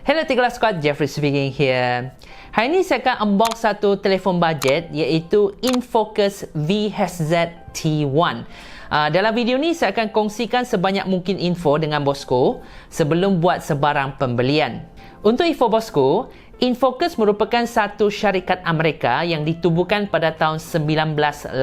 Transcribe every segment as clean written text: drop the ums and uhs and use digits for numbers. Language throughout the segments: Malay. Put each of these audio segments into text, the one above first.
Hello Tigla Squad, Jeffrey speaking here. Hari ini saya akan unbox satu telefon bajet iaitu InFocus VHZ T1. Dalam video ni saya akan kongsikan sebanyak mungkin info dengan bosku sebelum buat sebarang pembelian. Untuk info bosku, InFocus merupakan satu syarikat Amerika yang ditubuhkan pada tahun 1986.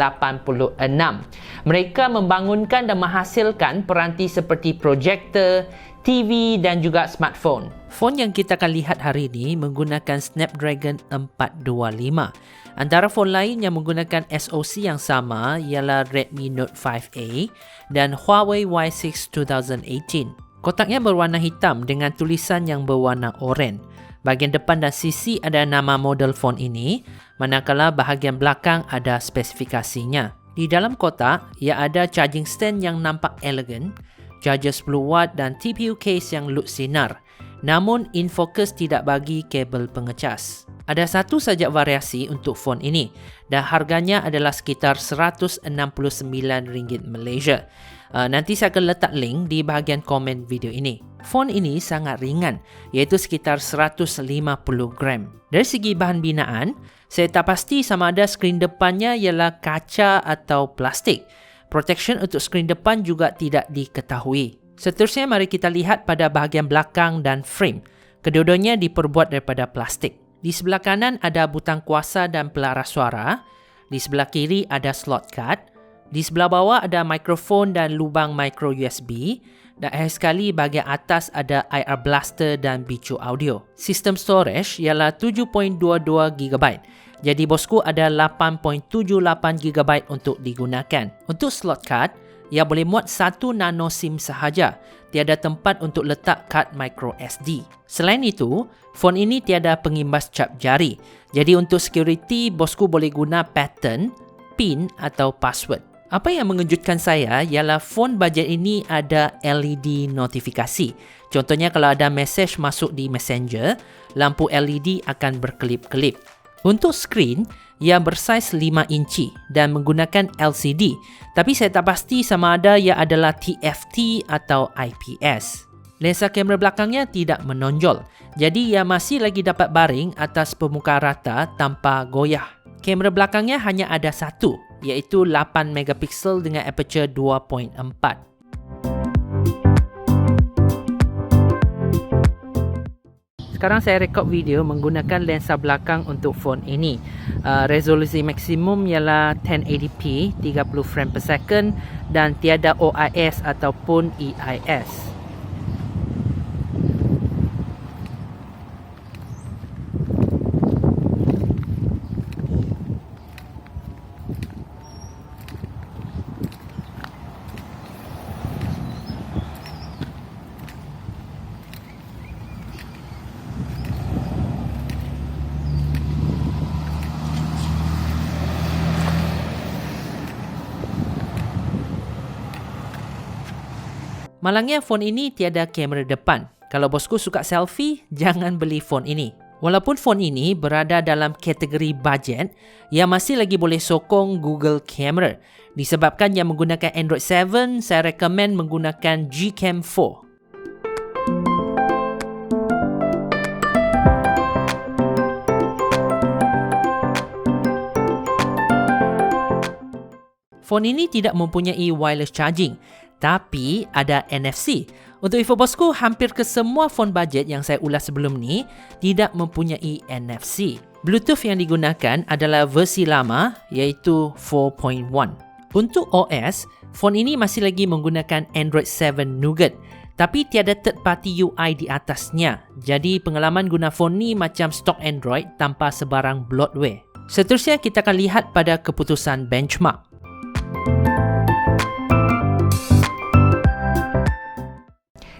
Mereka membangunkan dan menghasilkan peranti seperti projektor, TV dan juga smartphone. Phone yang kita akan lihat hari ini menggunakan Snapdragon 425. Antara phone lain yang menggunakan SoC yang sama ialah Redmi Note 5A dan Huawei Y6 2018. Kotaknya berwarna hitam dengan tulisan yang berwarna oranye. Bahagian depan dan sisi ada nama model phone ini, manakala bahagian belakang ada spesifikasinya. Di dalam kotak, ia ada charging stand yang nampak elegan, charger 10W dan TPU case yang lut sinar. Namun, InFocus tidak bagi kabel pengecas. Ada satu saja variasi untuk phone ini dan harganya adalah sekitar RM169 Malaysia. Nanti saya akan letak link di bahagian komen video ini. Phone ini sangat ringan, iaitu sekitar 150 gram. Dari segi bahan binaan, saya tak pasti sama ada skrin depannya ialah kaca atau plastik. Protection untuk skrin depan juga tidak diketahui. Seterusnya, mari kita lihat pada bahagian belakang dan frame. Kedua-duanya diperbuat daripada plastik. Di sebelah kanan ada butang kuasa dan pelaras suara. Di sebelah kiri ada slot card. Di sebelah bawah ada mikrofon dan lubang micro USB. Dan akhir sekali bahagian atas ada IR blaster dan bicu audio. Sistem storage ialah 7.22GB. Jadi bosku ada 8.78GB untuk digunakan. Untuk slot card, ia boleh muat 1 nano SIM sahaja. Tiada tempat untuk letak kad micro SD. Selain itu, phone ini tiada pengimbas cap jari. Jadi untuk security, bosku boleh guna pattern, PIN atau password. Apa yang mengejutkan saya ialah phone bajet ini ada LED notifikasi. Contohnya kalau ada message masuk di Messenger, lampu LED akan berkelip-kelip. Untuk skrin, ia bersaiz 5 inci dan menggunakan LCD. Tapi saya tak pasti sama ada ia adalah TFT atau IPS. Lensa kamera belakangnya tidak menonjol. Jadi ia masih lagi dapat baring atas permukaan rata tanpa goyah. Kamera belakangnya hanya ada satu, iaitu 8 megapiksel dengan aperture 2.4. Sekarang saya rekod video menggunakan lensa belakang untuk phone ini. Resolusi maksimum ialah 1080p 30 frame per second dan tiada OIS ataupun EIS. Malangnya phone ini tiada kamera depan. Kalau bosku suka selfie, jangan beli phone ini. Walaupun phone ini berada dalam kategori bajet, ia masih lagi boleh sokong Google Camera. Disebabkan ia menggunakan Android 7, saya rekomen menggunakan Gcam 4. Phone ini tidak mempunyai wireless charging, tapi ada NFC. Untuk info bosku, hampir ke semua phone bajet yang saya ulas sebelum ni tidak mempunyai NFC. Bluetooth yang digunakan adalah versi lama iaitu 4.1. Untuk OS, phone ini masih lagi menggunakan Android 7 Nougat, tapi tiada third party UI di atasnya. Jadi pengalaman guna phone ni macam stok Android tanpa sebarang bloatware. Seterusnya kita akan lihat pada keputusan benchmark.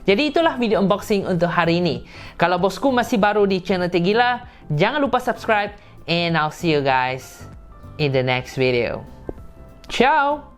Jadi itulah video unboxing untuk hari ini. Kalau bosku masih baru di channel Tegila, jangan lupa subscribe and I'll see you guys in the next video. Ciao!